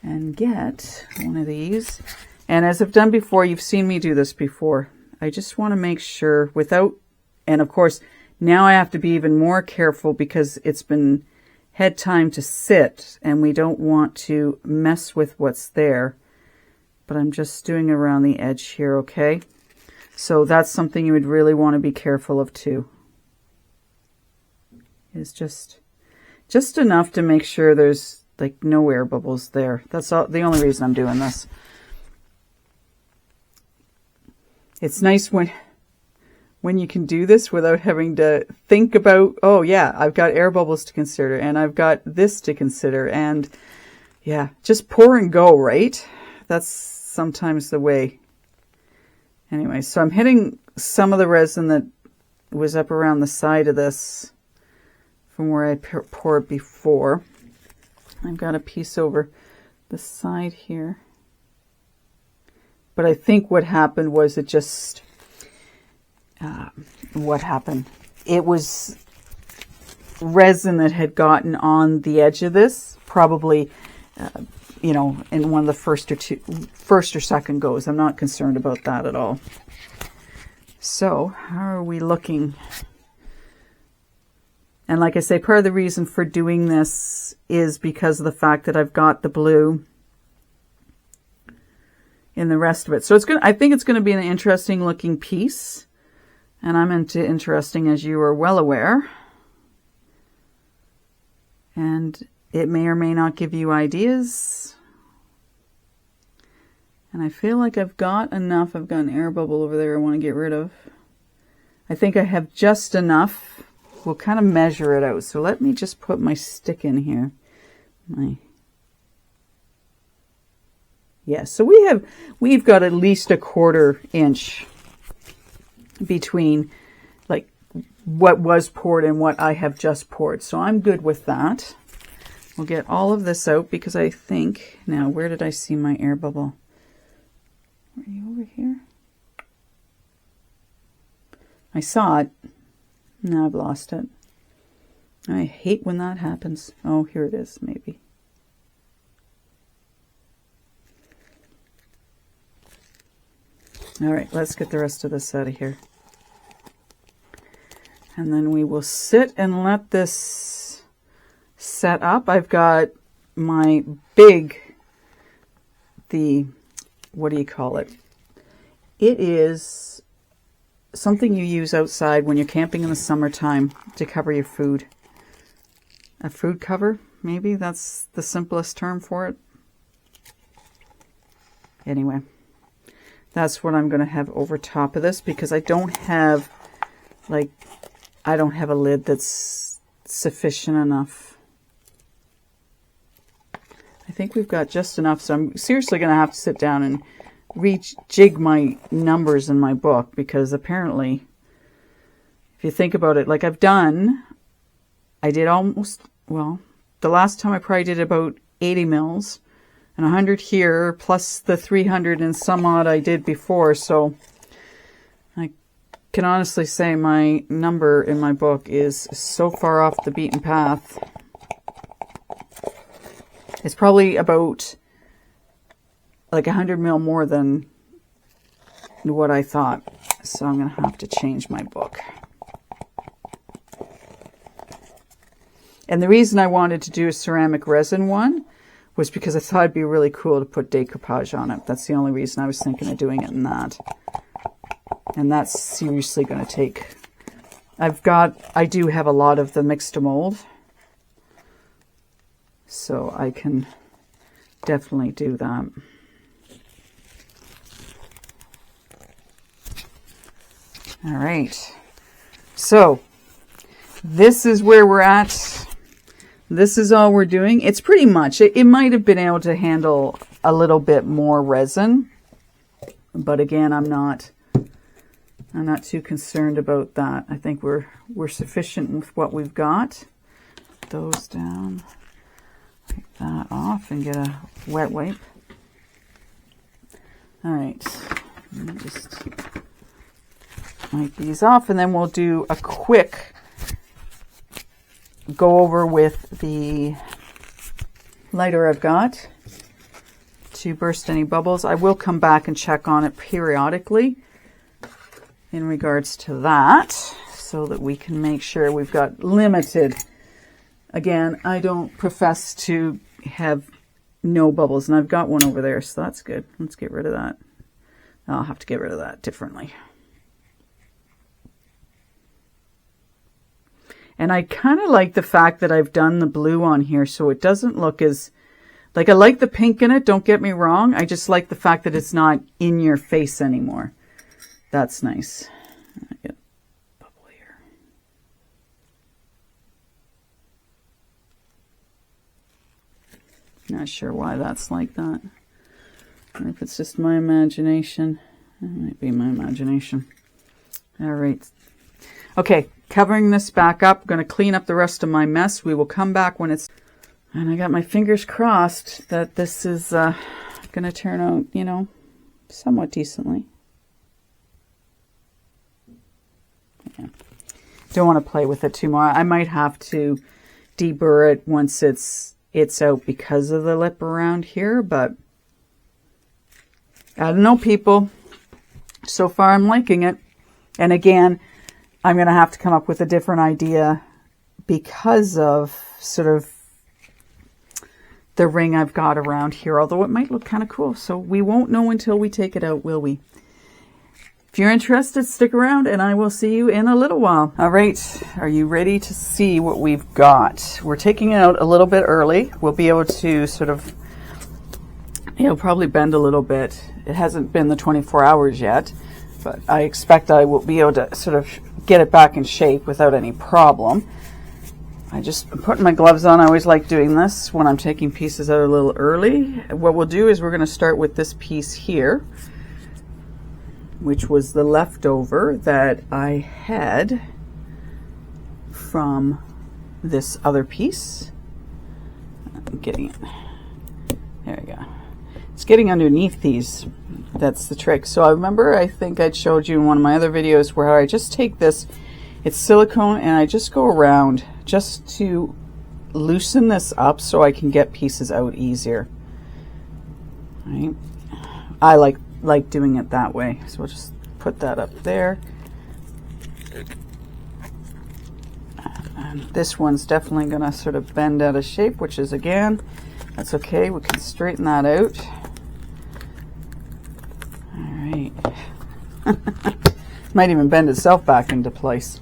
and get one of these. And as I've done before, you've seen me do this before. I just want to make sure without, and of course, now I have to be even more careful because it's been had time to sit and we don't want to mess with what's there. But I'm just doing around the edge here, okay? So that's something you would really want to be careful of too. Is just enough to make sure there's like no air bubbles there. That's all, the only reason I'm doing this. It's nice when you can do this without having to think about, oh yeah, I've got air bubbles to consider and I've got this to consider, and yeah, just pour and go, right? That's sometimes the way. Anyway, so I'm hitting some of the resin that was up around the side of this from where I poured before. I've got a piece over the side here. But I think what happened was it just, what happened? It was resin that had gotten on the edge of this, probably, you know, in one of the first or second goes. I'm not concerned about that at all. So, how are we looking? And like I say, part of the reason for doing this is because of the fact that I've got the blue in the rest of it. So it's good. I think it's going to be an interesting looking piece. And I'm into interesting, as you are well aware. And it may or may not give you ideas. And I feel like I've got enough. I've got an air bubble over there I want to get rid of. I think I have just enough. We'll kind of measure it out. So let me just put my stick in here. Yeah, so we've got at least a 1/4 inch between like what was poured and what I have just poured. So I'm good with that. We'll get all of this out because I think, now where did I see my air bubble? Are you over here? I saw it. Now I've lost it. I hate when that happens. Oh, here it is, maybe. All right, let's get the rest of this out of here. And then we will sit and let this set up. I've got my what do you call it? It is something you use outside when you're camping in the summertime to cover your food. A food cover, maybe that's the simplest term for it. Anyway, that's what I'm going to have over top of this because I don't have a lid that's sufficient enough. I think we've got just enough, so I'm seriously going to have to sit down and rejig my numbers in my book because apparently, if you think about it, like I did almost, well, the last time I probably did about 80 mils and 100 here plus the 300 and some odd I did before, so I can honestly say my number in my book is so far off the beaten path. It's probably about like 100 mil more than what I thought. So I'm going to have to change my book. And the reason I wanted to do a ceramic resin one was because I thought it'd be really cool to put decoupage on it. That's the only reason I was thinking of doing it in that. And that's seriously going to take... I do have a lot of the mix to mold. So I can definitely do that. All right. So this is where we're at. This is all we're doing. It's pretty much, it might have been able to handle a little bit more resin. But again, I'm not too concerned about that. I think we're sufficient with what we've got. Put those down. Take that off and get a wet wipe. All right, let me just wipe these off and then we'll do a quick go over with the lighter I've got to burst any bubbles. I will come back and check on it periodically in regards to that so that we can make sure we've got limited. Again, I don't profess to have no bubbles, and I've got one over there, so that's good. Let's get rid of that. I'll have to get rid of that differently. And I kind of like the fact that I've done the blue on here so it doesn't look as... Like, I like the pink in it, don't get me wrong. I just like the fact that it's not in your face anymore. That's nice. I get a bubble here. Not sure why that's like that. Or if it's just my imagination. It might be my imagination. All right. Okay, covering this back up. I'm going to clean up the rest of my mess. We will come back when it's... And I got my fingers crossed that this is going to turn out, you know, somewhat decently. Yeah. Don't want to play with it too much. I might have to deburr it once it's out because of the lip around here, but I don't know, people. So far I'm liking it. And again, I'm going to have to come up with a different idea because of sort of the ring I've got around here, although it might look kind of cool. So we won't know until we take it out, will we? If you're interested, stick around and I will see you in a little while. All right, are you ready to see what we've got? We're taking it out a little bit early. We'll be able to sort of It'll probably bend a little bit. It hasn't been the 24 hours yet, but I expect I will be able to sort of get it back in shape without any problem. I'm putting my gloves on. I always like doing this when I'm taking pieces out a little early. What we'll do is we're going to start with this piece here, which was the leftover that I had from this other piece. I'm getting it. There we go. It's getting underneath these. That's the trick. So I remember, I think I'd showed you in one of my other videos where I just take this, it's silicone, and I just go around just to loosen this up so I can get pieces out easier. Right? I like doing it that way. So we'll just put that up there. And this one's definitely going to sort of bend out of shape, which is, again, that's okay. We can straighten that out. All right. Might even bend itself back into place.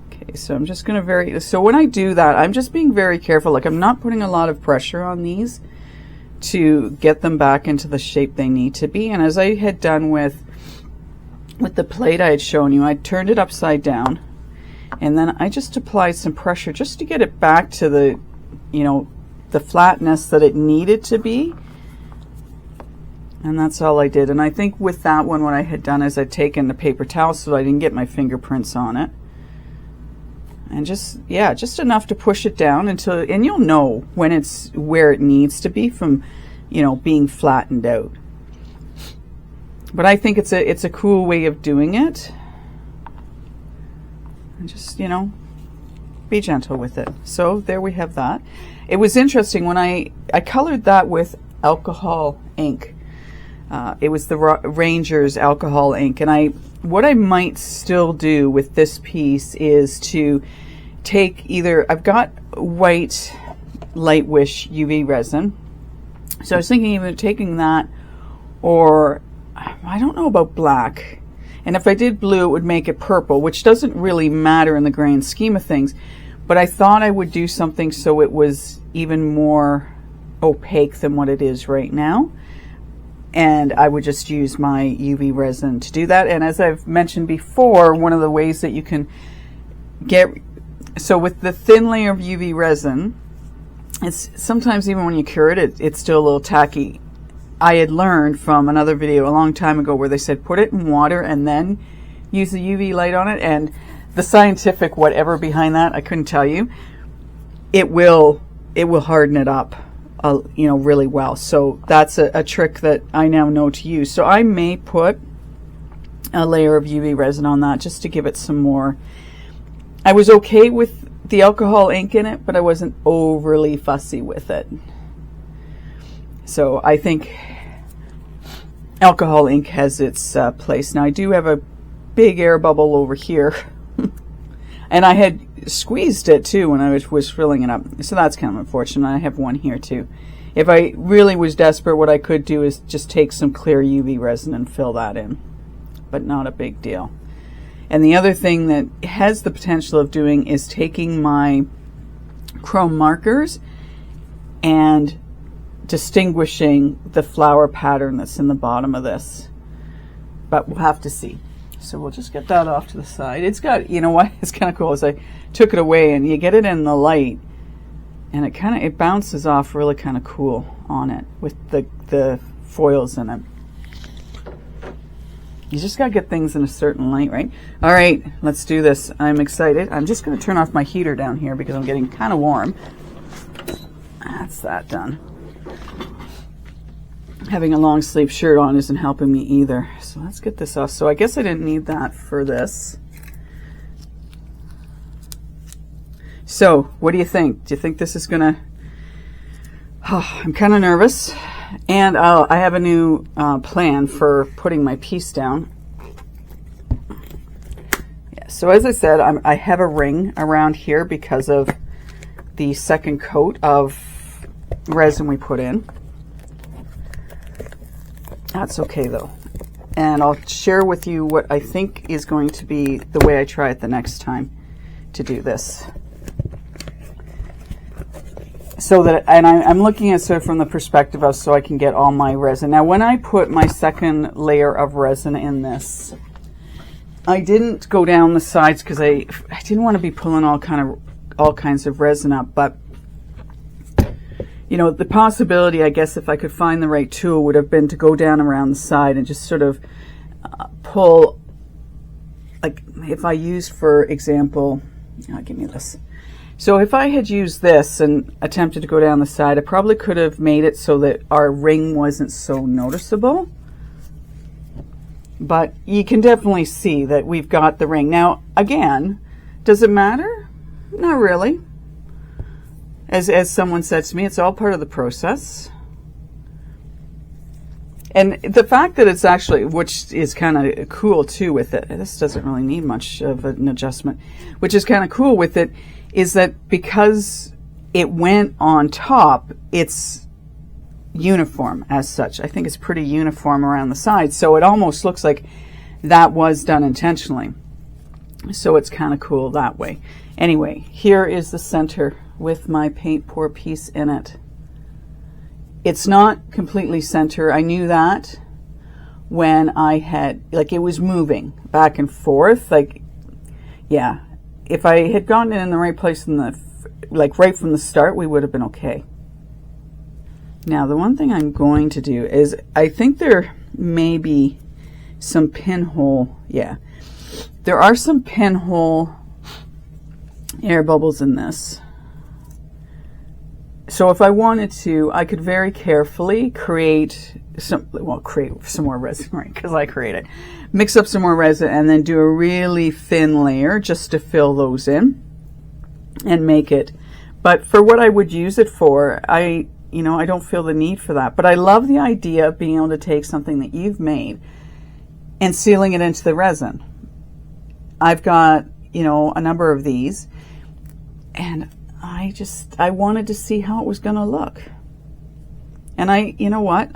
Okay, so I'm just going to so when I do that, I'm just being very careful. Like, I'm not putting a lot of pressure on these to get them back into the shape they need to be. And as I had done with the plate I had shown you, I turned it upside down, and then I just applied some pressure just to get it back to the, you know, the flatness that it needed to be. And that's all I did. And I think with that one, what I had done is I'd taken the paper towel so I didn't get my fingerprints on it. And just, yeah, just enough to push it down until, and you'll know when it's where it needs to be from, you know, being flattened out. But I think it's a cool way of doing it. And just, you know, be gentle with it. So there we have that. It was interesting when I colored that with alcohol ink. It was the Ranger's alcohol ink, and what I might still do with this piece is to take either, I've got white Lightwish UV resin, so I was thinking even taking that, or I don't know about black, and if I did blue it would make it purple, which doesn't really matter in the grand scheme of things, but I thought I would do something so it was even more opaque than what it is right now. And I would just use my UV resin to do that. And as I've mentioned before, one of the ways that you can get, so with the thin layer of UV resin, it's sometimes even when you cure it, it's still a little tacky. I had learned from another video a long time ago where they said put it in water and then use the UV light on it. And the scientific whatever behind that, I couldn't tell you. It will harden it up. You know, really well. So that's a trick that I now know to use. So I may put a layer of UV resin on that just to give it some more. I was okay with the alcohol ink in it, but I wasn't overly fussy with it. So I think alcohol ink has its place. Now I do have a big air bubble over here. And I had squeezed it too when I was filling it up. So that's kind of unfortunate. I have one here too. If I really was desperate, what I could do is just take some clear UV resin and fill that in. But not a big deal. And the other thing that has the potential of doing is taking my chrome markers and distinguishing the flower pattern that's in the bottom of this. But we'll have to see. So we'll just get that off to the side. It's got, you know what, it's kind of cool as I took it away and you get it in the light and it bounces off really kind of cool on it with the foils in it. You just got to get things in a certain light, right? All right, let's do this. I'm excited. I'm just going to turn off my heater down here because I'm getting kind of warm. That's that done. Having a long sleeve shirt on isn't helping me either. So let's get this off. So I guess I didn't need that for this. So what do you think? Do you think this is gonna, I'm kind of nervous. And I have a new plan for putting my piece down. Yeah, so as I said, I have a ring around here because of the second coat of resin we put in. That's okay though. And I'll share with you what I think is going to be the way I try it the next time to do this. So that, and I'm looking at sort of from the perspective of so I can get all my resin. Now when I put my second layer of resin in this, I didn't go down the sides because I didn't want to be pulling all kinds of resin up, but you know, the possibility, I guess, if I could find the right tool, would have been to go down around the side and just sort of pull, like if I used, for example, give me this. So if I had used this and attempted to go down the side, I probably could have made it so that our ring wasn't so noticeable. But you can definitely see that we've got the ring. Now, again, does it matter? Not really. As someone said to me, it's all part of the process. And the fact that it's actually, which is kind of cool too with it, this doesn't really need much of an adjustment, which is kind of cool with it, is that because it went on top, it's uniform as such. I think it's pretty uniform around the sides, so it almost looks like that was done intentionally. So it's kind of cool that way. Anyway, here is the center with my paint pour piece in it. It's not completely center. I knew that when I had, like, it was moving back and forth. Like, yeah, if I had gotten it in the right place in the, like right from the start, we would have been okay. Now, the one thing I'm going to do is, I think there may be some pinhole, yeah, there are some pinhole air bubbles in this. So if I wanted to, I could very carefully create some, well, create some more resin, right, because I create it. Mix up some more resin and then do a really thin layer just to fill those in and make it. But for what I would use it for, I don't feel the need for that. But I love the idea of being able to take something that you've made and sealing it into the resin. I've got, a number of these, and I wanted to see how it was going to look. And you know what?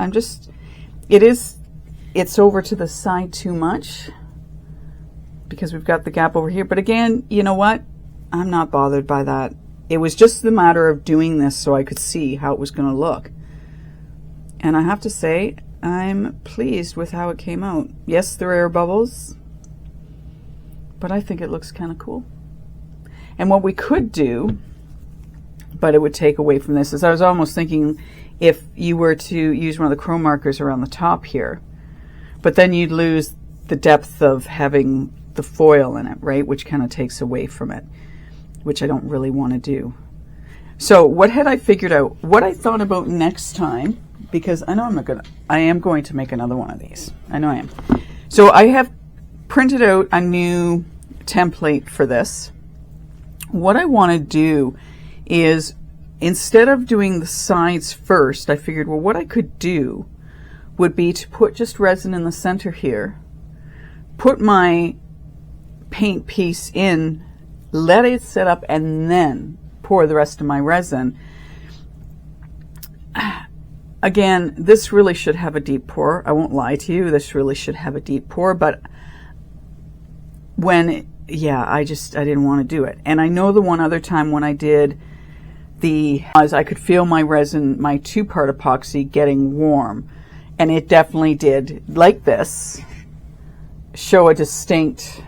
It's over to the side too much because we've got the gap over here. But again, you know what? I'm not bothered by that. It was just the matter of doing this so I could see how it was going to look. And I have to say, I'm pleased with how it came out. Yes, there are air bubbles, but I think it looks kind of cool. And what we could do, but it would take away from this, is I was almost thinking if you were to use one of the chrome markers around the top here, but then you'd lose the depth of having the foil in it, right? Which kind of takes away from it, which I don't really want to do. So what had I figured out? What I thought about next time, because I know I am going to make another one of these. I know I am. So I have printed out a new template for this. What I want to do is, instead of doing the sides first, I figured, well, what I could do would be to put just resin in the center here, put my paint piece in, let it set up, and then pour the rest of my resin. Again, this really should have a deep pour. I won't lie to you, this really should have a deep pour, but I didn't want to do it. And I know the one other time when I did I could feel my resin, my 2-part epoxy getting warm, and it definitely did, like this, show a distinct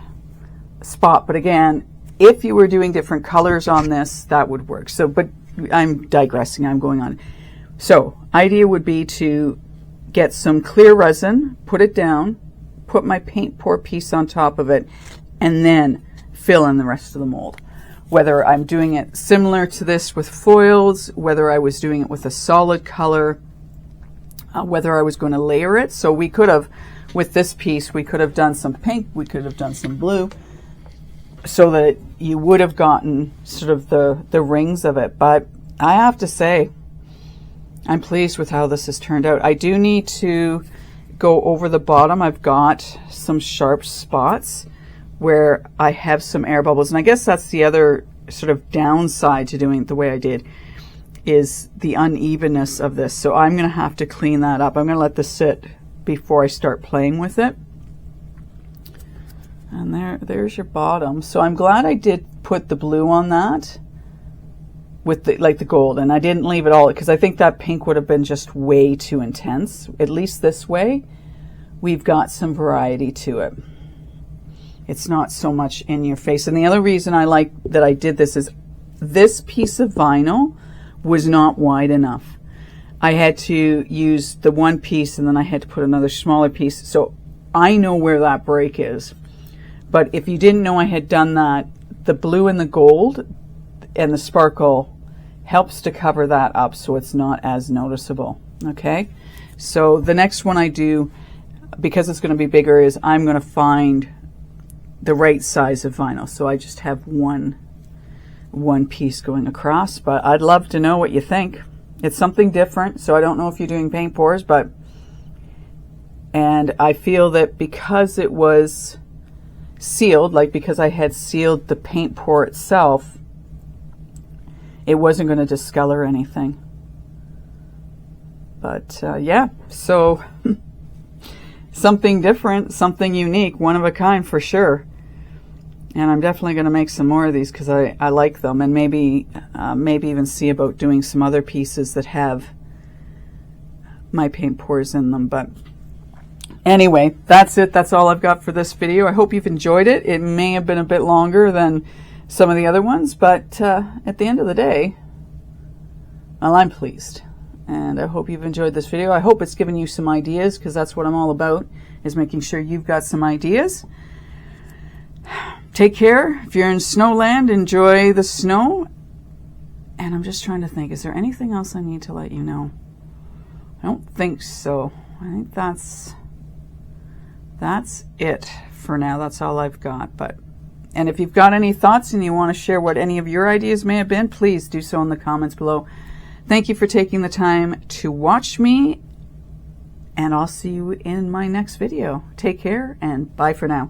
spot. But again, if you were doing different colors on this, that would work. So, but I'm digressing, I'm going on. So, idea would be to get some clear resin, put it down, put my paint pour piece on top of it, and then fill in the rest of the mold. Whether I'm doing it similar to this with foils, whether I was doing it with a solid color, whether I was going to layer it. So we could have, with this piece, we could have done some pink, we could have done some blue, so that you would have gotten sort of the rings of it. But I have to say, I'm pleased with how this has turned out. I do need to go over the bottom. I've got some sharp spots where I have some air bubbles, and I guess that's the other sort of downside to doing it the way I did, is the unevenness of this. So I'm going to have to clean that up. I'm going to let this sit before I start playing with it. And there's your bottom. So I'm glad I did put the blue on that. with the gold, and I didn't leave it all because I think that pink would have been just way too intense. At least this way, we've got some variety to it. It's not so much in your face. And the other reason I like that I did this is this piece of vinyl was not wide enough. I had to use the one piece and then I had to put another smaller piece. So I know where that break is. But if you didn't know I had done that, the blue and the gold and the sparkle helps to cover that up so it's not as noticeable. Okay, so the next one I do, because it's going to be bigger, is I'm going to find the right size of vinyl. So I just have one piece going across, but I'd love to know what you think. It's something different, so I don't know if you're doing paint pours, and I feel that because it was sealed, like because I had sealed the paint pour itself, it wasn't going to discolor anything. But yeah, so something different, something unique, one of a kind for sure. And I'm definitely going to make some more of these because I like them, and maybe even see about doing some other pieces that have my paint pours in them. But anyway, that's it. That's all I've got for this video. I hope you've enjoyed it. It may have been a bit longer than some of the other ones, but at the end of the day, well, I'm pleased. And I hope you've enjoyed this video. I hope it's given you some ideas, because that's what I'm all about, is making sure you've got some ideas. Take care. If you're in snowland, enjoy the snow. And I'm just trying to think, is there anything else I need to let you know? I don't think so. I think that's it for now. That's all I've got. And if you've got any thoughts and you want to share what any of your ideas may have been, please do so in the comments below. Thank you for taking the time to watch me, and I'll see you in my next video. Take care, and bye for now.